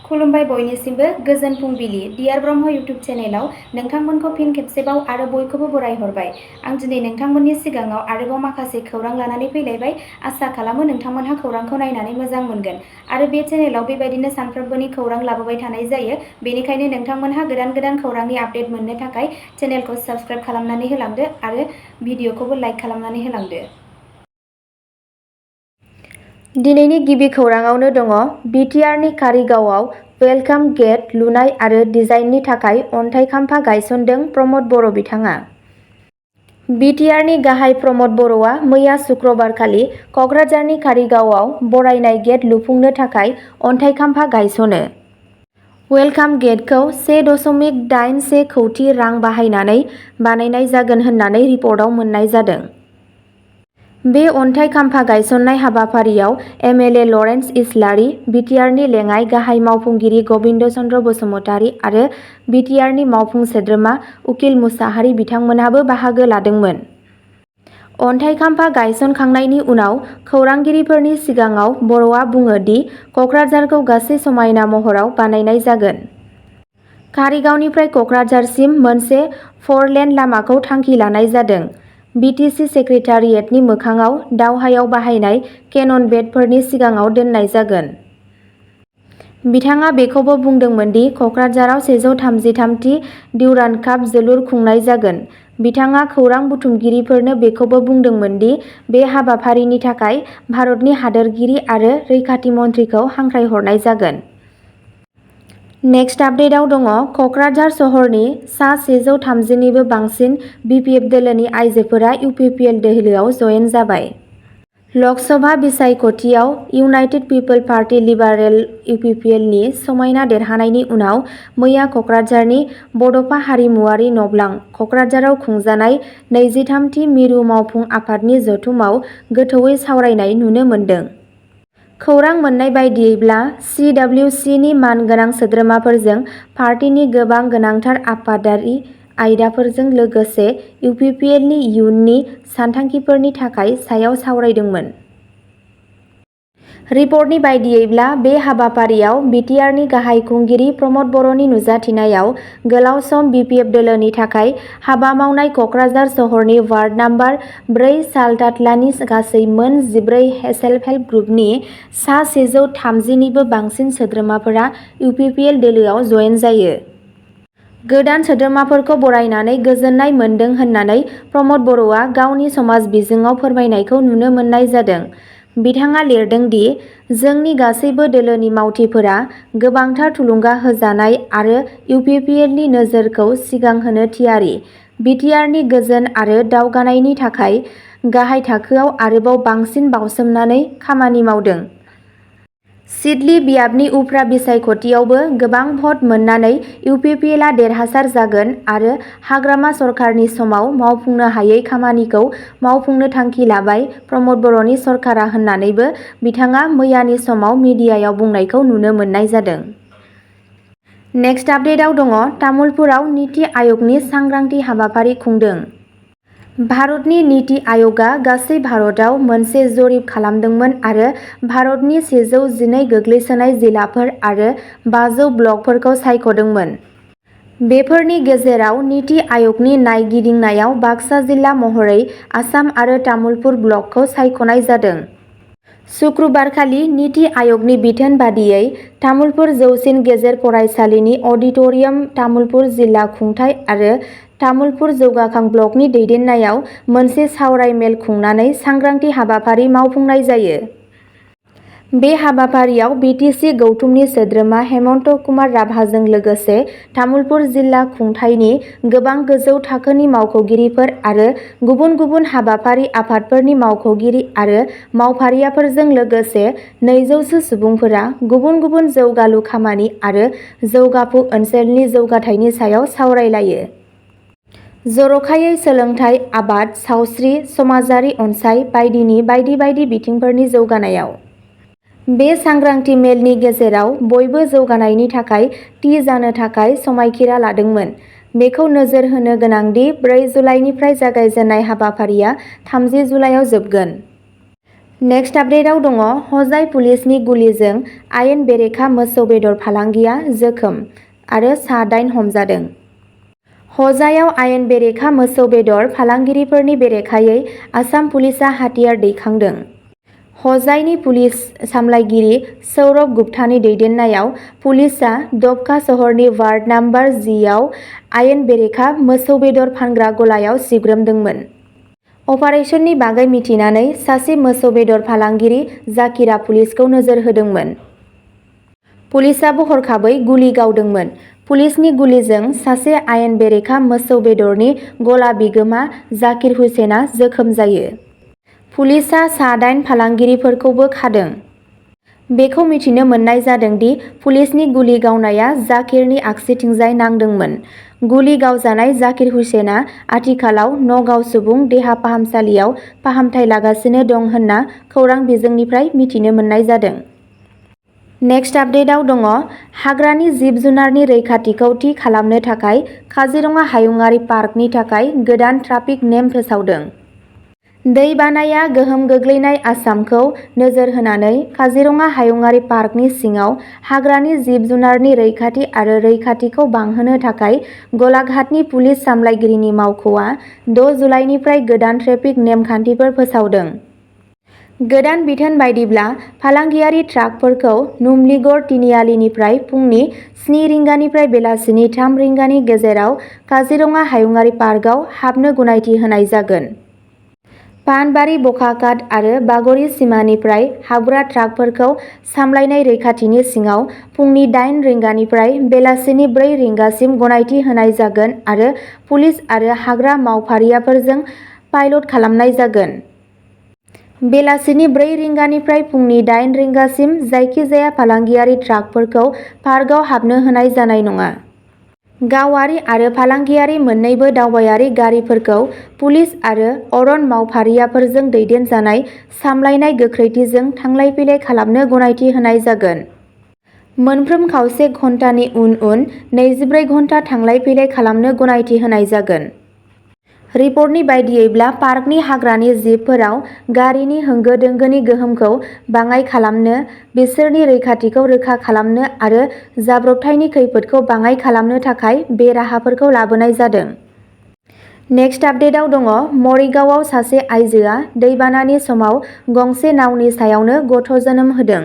खुलुमबाय बयनिसिमबो गोजोन फुंबिलि डियार ब्रह्म इउटुब चेनेलाव नोंथांमोनखौ फिन खेबसेबाव आरो बयखौबो बरायहरबाय। आं दिनै नोंथांमोननि सिगाङाव आरोबाव माखासे खौरां लानानै फैलायबाय। आसा खालामो नोंथांमोनहा खौरांखौ नायनानै मोजां मोनगोन आरो बे चेनेलाव बेबायदिनो सानफ्रोमबोनि खौरां लाबोबाय थानाय जायो। बेनिखायनो नोंथांमोनहा गोदान गोदान खौरांनि आपडेट मोननो थाखाय चेनेलखौ साबस्क्राइब खालामनानै होलांदो आरो भिडिअखौबो लाइक खालामनानै होलांदो। दिनैनि गिबि खौराङावनो दङ बिटिआरनि कारिगावआव वेलकाम गेट लुनाय आरो डिजाइननि थाखाय अन्थाइ खाम्फा गायसनदों प्रमद बर' बिथाङा। बिटिआरनि गाहाय प्रमद बर'आ मैया सुक्रबारखालि क'क्राझारनि कारिगावआव बरायनाय गेट लुफुंनो थाखाय अन्थाइ खाम्फा गायसनो। वेलकाम गेटखौ 1.81 कौटि रां बाहायनानै बानायनाय जागोन होननानै रिपर्टआव मोन्नाय जादों। बे अन्थाइ खाम्फा गायसननाय हाबाफारियाव एमएलए लरेन्स इस्लारि, बिटिआरनि लेङाइ गाहाय मावफुंगिरि गबिन्द चन्द्र बसुमतारि आरो बिटिआरनि मावफुं सोद्रोमा उकिल मुसाहारि बिथांमोनहाबो बाहागो लादोंमोन। अन्थाइ खाम्फा गायसनखांनायनि उनाव खौरांगिरिफोरनि सिगाङाव बर'आ बुङो दि क'क्राझारखौ गासै समायना महराव बानायनाय जागोन। कारिगावनिफ्राय क'क्राझारसिम मोनसे 4-लेन लामाखौ थांखि लानाय जादों। बिटिसि सेक्रेटारियेटनि मोखाङाव दावहायाव बाहायनाय केनन बेटफोरनि सिगाङाव दोननाय जागोन। बिथाङा बेखौबो बुंदोंमोन दि क'क्राझाराव 133थि डिउरान्ड काप जोलुर खुंनाय जागोन। बिथाङा खौरां बुथुमगिरिफोरनो बेखौबो बुंदोंमोन दि बे हाबाफारिनि थाखाय भारतनि हादोरगिरि आरो रैखाथि मन्थ्रिखौ हांख्रायहरनाय जागोन। नेक्स्ट आपडेटआव दङ क'क्राझार सहरनि सा 130निबो बांसिन बिपिएफ दोलोनि आइजोफोरा UPPL दोलोआव जयेन जाबाय। लकसभा बिसायख'थियाव इउनाइटेड पिपल पार्टी लिबारेल UPPLनि समायना देरहानायनि उनाव मैया क'क्राझारनि बड'फा हारिमुआरि नब्लां क'क्राझाराव खुंजानाय 23थि मिरु मावफुं आफादनि जथुमाव गोथौवै सावरायनाय नुनो मोन्दों। खौरां मोन्नाय बायदियैब्ला CWCनि मानगोनां सोद्रोमाफोरजों पार्टीनि गोबां गोनांथार आफादारि आयदाफोरजों लोगोसे UPPLनि इयुननि सानथांखिफोरनि थाखाय सायाव सावरायदोंमोन। रिपर्टनि बायदियैब्ला बे हाबाफारियाव बिटिआरनि गाहाय खुंगिरि प्रमद बर'नि नुजाथिनायाव गोलाव सम बिपिएफ दोलोनि थाखाय हाबा मावनाय क'क्राझार सहरनि वार्ड नाम्बार 4 सालथाथलानि गासै मोन 14 सेल्फ हेल्प ग्रुपनि सा 130निबो बांसिन सोद्रोमाफोरा UPPL दोलोआव जयेन जायो। गोदान सोद्रोमाफोरखौ बरायनानै गोजोननाय मोन्दों होननानै प्रमद बर'आ गावनि समाज बिजोङाव फोरमायनायखौ नुनो मोन्नाय जादों। बिथाङा लिरदों दि जोंनि गासैबो दोलोनि मावथिफोरा गोबांथार थुलुंगा होजानाय आरो UPPLनि नोजोरखौ सिगांहोनो थियारि। बिटिआरनि गोजोन आरो दावगानायनि थाखाय गाहाय थाखोआव आरोबाव बांसिन बावसोमनानै खामानि मावदों। सिडली बियाबनि उफ्रा बिसायख'थियावबो गोबां भट मोननानै UPPLआ देरहासार जागोन आरो हाग्रामा सरकारनि समाव मावफुंनो हायै खामानिखौ मावफुंनो थांखि लाबाय प्रमद बर'नि सरकारा होननानैबो बिथाङा मैयानि समाव मिडियायाव बुंनायखौ नुनो मोन्नाय जादों। नेक्स्ट आपडेटआव दङ तामुलपुराव नीति आयगनि सांग्रांथि हाबाफारि खुंदों। भारतनि नीति आय'गआ गासै भारतआव मोनसे जरिब खालामदोंमोन आरो भारतनि 112 गोग्लैसोनाय जिल्लाफोर आरो 500 ब्लकफोरखौ सायख'दोंमोन। बेफोरनि गेजेराव नीति आय'गनि नायगिदिंनायाव बाक्सा जिल्ला महरै आसाम आरो तामुलपुर ब्लकखौ सायख'नाय जादों। सुक्रुबारखालि नीति आय'गनि बिथोन बादियै तामुलपुर जौसिन गेजेर फरायसालिनि अडिट'रियाम तामुलपुर जिल्ला खुंथाइ आरो तामुलपुर जौगाखां ब्लकनि दैदेननायाव मोनसे सावराय मेल खुंनानै सांग्रांथि हाबाफारि मावफुंनाय जायो। बे हाबाफारियाव बिटिसि गौथुमनि सोद्रोमा हेमन्त कुमार राभाजों लोगोसे तामुलपुर जिल्ला खुंथाइनि गोबां गोजौ थाखोनि मावख'गिरिफोर आरो गुबुन गुबुन हाबाफारि आफादफोरनि मावख'गिरि आरो मावफारियाफोरजों लोगोसे 200सो सुबुंफोरा गुबुन गुबुन जौगालु खामानि आरो जौगाफु ओनसोलनि जौगाथायनि सायाव सावरायलायो। जर'खायै सोलोंथाइ, आबाद, सावस्रि, समाजारि अनसाइ बायदिनि बायदि बायदि बिथिंफोरनि जौगानायाव। बे सांग्रांथि मेलनि गेजेराव बयबो जौगानायनि थाखाय थि जानो थाखाय समायखिरा लादोंमोन। बेखौ नोजोर होनो गोनांदि 4 जुलाइनिफ्राय जागायजेननाय हाबाफारिया 30 जुलाइआव जोबगोन। नेक्स्ट आपडेटआव दङ हजाय पुलिसनि गुलिजों आयेन बेरेखा मोसौ बेदर फालांगिया जोखोम आरो सा-8 हमजादों। हजायाव आयेन बेरेखा मोसौ बेदर फालांगिरिफोरनि बेरेखायै आसाम पुलिसआ हाथियार दैखांदों। हजायनि पुलिस सामलायगिरि सौरभ गुप्तानि दैदेननायाव पुलिसआ दबका सहरनि वार्ड नाम्बार 10 आव आयेन बेरेखा मोसौ बेदर फानग्रा गलायाव सिग्रोमदोंमोन। अपारेशननि बागै मिथिनानै सासे मोसौ बेदर फालांगिरि जाकिरा पुलिसखौ नोजोर होदोंमोन। पुलिसआबो हरखाबै गुलि गावदोंमोन। पुलिसनि गुलिजों सासे आयेन बेरेखा मोसौ बेदरनि गला बिगोमा जाकिर हुसेना जोखोम जायो। पुलिसआ सा-8 फालांगिरिफोरखौबो खादों। बेखौ मिथिनो मोननाय जादों दि पुलिसनि गुलि गावनाया जाकिरनि आगसिथिंजाय नांदोंमोन। गुलि गावजानाय जाकिर हुसेना आथिखालाव नगाव सुबुं देहा फाहामसालियाव फाहामथाय लागासिनो दं होनना खौरां बिजोंनिफ्राय मिथिनो मोननाय जादों। नेक्स्ट आपडेटआव दङ हाग्रानि जिब-जुनारनि रैखाथिखौ थि खालामनो थाखाय काजिरङा हायुङारि पार्कनि थाखाय गोदान ट्राफिक नेम फोसावदों। दै बानाया गोहोम गोग्लैनाय आसामखौ नोजोर होनानै काजिरङा हायुङारि पार्कनि सिङाव हाग्रानि जिब-जुनारनि रैखाथि आरो रैखाथिखौ बांहोनो थाखाय गलाघाटनि पुलिस सामलायगिरिनि मावख'आ 6 जुलाइनिफ्राय गोदान ट्रेफिक नेमखान्थिफोर फोसावदों। गोदान बिथोन बायदिब्ला फालांगियारि ट्राकफोरखौ नुमलीगড় तिनिआलिनिफ्राय फुंनि 7 रिंगानिफ्राय बेलासिनि 3 रिंगानि गेजेराव काजिरङा हायुङारि पार्कआव हाबनो गनायथि होनाय जागोन। पानबारि बखाघाट आरो बागरि सिमानिफ्राय हाबग्रा ट्राकफोरखौ सामलायनाय रैखाथिनि सिङाव फुंनि 8 रिंगानिफ्राय बेलासिनि 4 रिंगासिम गनायथि होनाय जागोन आरो पुलिस आरो हाग्रा मावफारियाफोरजों पाइलट खालामनाय जागोन। बेलासिनि 4 रिंगानिफ्राय फुंनि 8 रिंगासिम जायखिजाया फालांगियारि ट्राकफोरखौ पार्कआव हाबनो होनाय जानाय नङा। गावारि आरो फालांगियारि मोन्नैबो दावबायारि गारिफोरखौ पुलिस आरो अरन मावफारियाफोरजों दैदेनजानाय सामलायनाय गोख्रैथिजों थांलाय-फैलाय खालामनो गनायथि होनाय जागोन। मोनफ्रोम खावसे घन्टानि उन 24 घन्टा थांलाय-फैलाय खालामनो गनायथि होनाय जागोन। रिपर्टनि बायदियैब्ला पार्कनि हाग्रानि जिबफोराव गारिनि होंगो-दोंगोनि गोहोमखौ बाङाइ खालामनो, बिसोरनि रैखाथिखौ रोखा खालामनो आरो जाब्रबथायनि खैफोदखौ बाङाइ खालामनो थाखाय बे राहाफोरखौ लाबोनाय जादों। नेक्स्ट आपडेटआव दङ मरिगावआव सासे आइजोआ दैबानानि समाव गंसे नावनि सायावनो गथ' जोनोम होदों।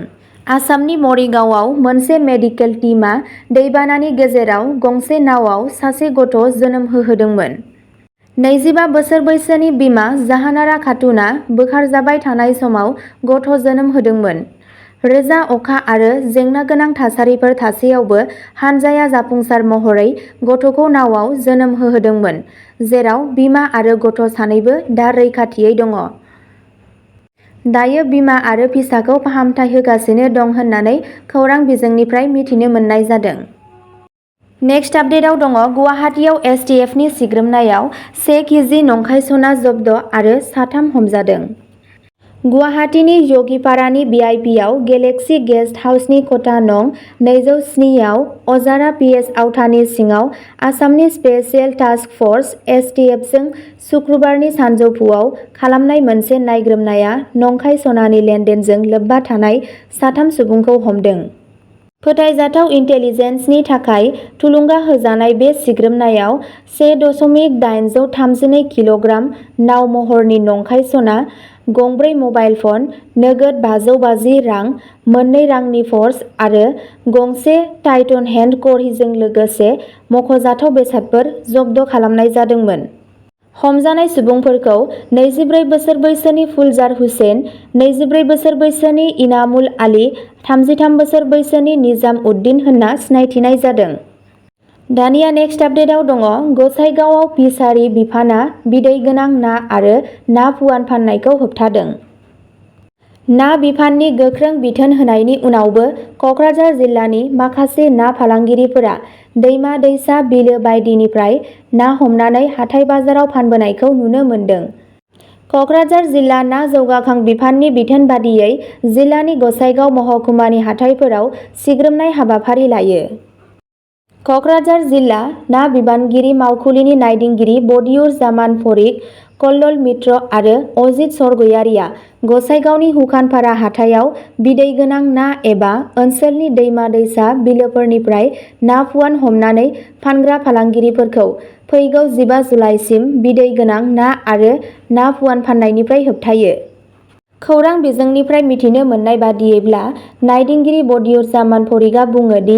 आसामनि मरिगावआव मोनसे मेडिकेल टीमआ दैबानानि गेजेराव गंसे नावआव सासे गथ' जोनोम होहोदोंमोन। 25 बोसोर बैसोनि बिमा जाहानारा खातुनआ बोखारजाबाय थानाय समाव गथ' जोनोम होदोंमोन। रोजा अखा आरो जेंनागोनां थासारिफोर थासेयावबो हानजाया जाफुंसार महरै गथ'खौ नावआव जोनोम होहोदोंमोन, जेराव बिमा आरो गथ' सानैबो दा रैखाथियै दङ। दायो बिमा आरो फिसाखौ फाहामथाय होगासिनो दं होननानै खौरां बिजोंनिफ्राय मिथिनो मोननाय जादों। नेक्स्ट आपडेटआव दङ गुवाहाटीआव एसटिएफनि सिग्रोमनायाव 1 केजि नंखाय सना जब्द आरो सा-3 हमजादों। गुवाहाटीनि यगिपारानि भिआइपिआव गेलेक्सि गेस्ट हाउसनि खथा नं 207 आव अजारा पिएस आवथानि सिङाव आसामनि स्पेसियेल टास्क फर्स एसटिएफजों सुक्रुबारनि सानजौफुआव खालामनाय मोनसे नायग्रोमनाया नंखाय सनानि लेनदेनजों लोब्बा थानाय सा-3 सुबुंखौ हमदों। फोथायजाथाव इन्टेलिजेन्सनि थाखाय थुलुंगा होजानाय बे सिग्रोमनायाव 1.832 किल'ग्राम नाव महरनि नंखाय सना, गंब्रै मबाइल फन, नोगोद 550 रां, 2 रांनि पर्स आरो गंसे टाइटन हेन्ड घड़ीजों लोगोसे मख'जाथाव बेसादफोर जब्द खालामनाय जादोंमोन। हमजानाय सुबुंफोरखौ 24 बोसोर बैसोनि फुलजार हुसेन, 24 बोसोर बैसोनि इनामुल आली, 33 बोसोर बैसोनि निजाम उद्दीन होनना सिनायथिनाय जादों। दानिया नेक्स्ट आपडेटआव दङ गसाइगावआव फिसारि बिफानआ बिदै गोनां ना आरो ना फुवान फाननायखौ होबथादों। ना बिफाननि गोख्रों बिथोन होनायनि उनावबो कक्राझार जिल्लानि माखासे ना फालांगिरिफोरा दैमा-दैसा, बिलो बायदिनिफ्राय ना हमनानै हाथाय-बाजाराव फानबोनायखौ नुनो मोन्दों। कक्राझार जिल्ला ना जौगाखां बिफाननि बिथोन बादियै जिल्लानि गसाइगाव महकुमानि हाथाइफोराव सिग्रोमनाय हाबाफारि लायो। कक्राझार जिल्ला ना बिबानगिरि मावखुलिनि नायदिंगिरि बदिउर जामान फरिक, कल्लल मित्र आरो अजित सरगयारिया गसाइगावनि हुखानपारा हाथायाव बिदै गोनां ना एबा ओनसोलनि दैमा-दैसा बिलोफोरनिफ्राय ना फुवान हमनानै फानग्रा फालांगिरिफोरखौ फैगौ 15 जुलाइसिम बिदै गोनां ना आरो ना फुवान फाननायनिफ्राय होबथायो। खौरां बिजोंनिफ्राय मिथिनो मोननाय बादियैब्ला नायदिंगिरि बदियुसा मानफरिगा बुङो दि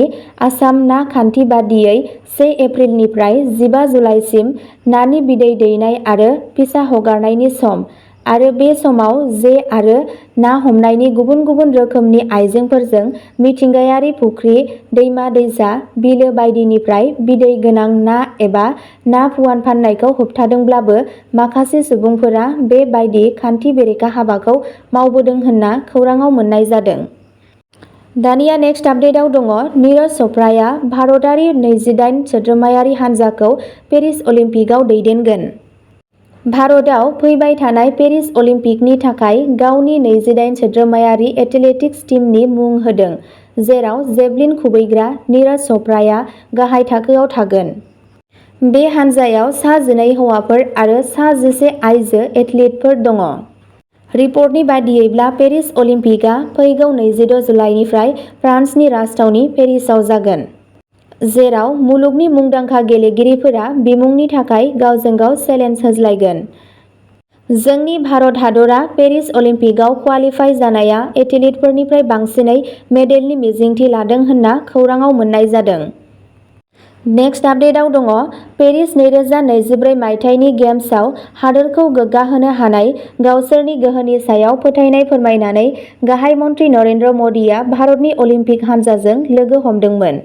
आसाम ना खान्थि बादियै 1 एप्रिलनिफ्राय 15 जुलाइसिम नानि बिदै दैनाय आरो फिसा हगारनायनि सम आरो बे समाव जे आरो ना हमनायनि गुबुन गुबुन रोखोमनि आइजेंफोरजों मिथिंगायारि फुख्रि, दैमा-दैसा, बिलो बायदिनिफ्राय बिदै गोनां ना एबा ना फुवान फाननायखौ होबथादोंब्लाबो माखासे सुबुंफोरा बे बायदि खान्थि बेरेखा हाबाखौ मावबोदों होनना खौराङाव मोननाय जादों। दानिया नेक्स्ट आपडेटआव दङ नीरज चोप्राया भारतारि 28 सोद्रोमायारि हानजाखौ पेरिस अलिम्पिकआव दैदेनगोन। भारतआव फैबाय थानाय पेरिस अलिम्पिकनि थाखाय गावनि 28 सोद्रोमायारि एथलेटिक्स टीमनि मुं होदों, जेराव जेभलिन खुबैग्रा नीरज चोप्राया गाहाय थाखोआव थागोन। बे हानजायाव सा 12 हौवाफोर आरो सा 11 आइजो एथलीटफोर दङ। रिपर्टनि बादियैब्ला पेरिस अलिम्पिकआ फैगौ 26 जुलाइनिफ्राय फ्रान्सनि राजथावनि पेरिसआव जागोन, जेराव मुलुगनि मुंदांखा गेलेगिरिफोरा बिमुंनि थाखाय गावजों गाव चेलेन्ज होज्लायगोन। जोंनि भारत हादरा पेरिस अलिम्पिकआव क्वालिफाइ जानाया एथलीटफोरनिफ्राय बांसिनै मेडेलनि मिजिंथि लादों होनना खौराङाव मोननाय जादों। नेक्स्ट आपडेटआव दङ पेरिस 2024 मायथाइनि गेम्सआव हादोरखौ गोग्गाहोनो हानाय गावसोरनि गोहोनि सायाव फोथायनाय फोरमायनानै गाहाय मन्त्रि नरेन्द्र मदिआ भारतनि अलिम्पिक हानजाजों लोगो हमदोंमोन।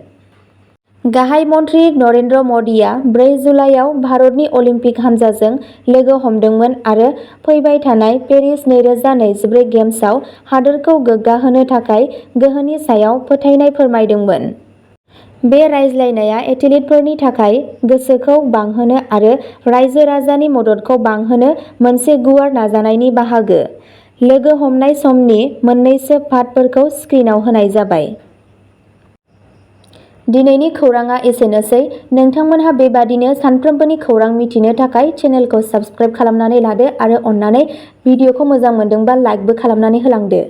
गाहाय मन्त्रि नरेन्द्र मदिआ 4 जुलाइआव भारतनि अलिम्पिक हानजाजों लोगो हमदोंमोन आरो फैबाय थानाय पेरिस 2024 गेम्सआव हादोरखौ गोग्गाहोनो थाखाय गोहोनि सायाव फोथायनाय फोरमायदोंमोन। बे रायज्लायनाया एथलीटफोरनि थाखाय गोसोखौ बांहोनो आरो रायजो-राजानि मददखौ बांहोनो मोनसे गुवार नाजानायनि बाहागो। लोगो हमनाय समनि मोन्नैसो पाटफोरखौ स्क्रिनआव होनाय जाबाय। दिनैनि खौराङा एसेनोसै। नोंथांमोनहा बेबादिनो सानफ्रोमबोनि खौरां मिथिनो थाखाय चेनेलखौ साबस्क्राइब खालामनानै लादो आरो अन्नानै भिडिअखौ मोजां मोनदोंबा लाइकबो खालामनानै होलांदो।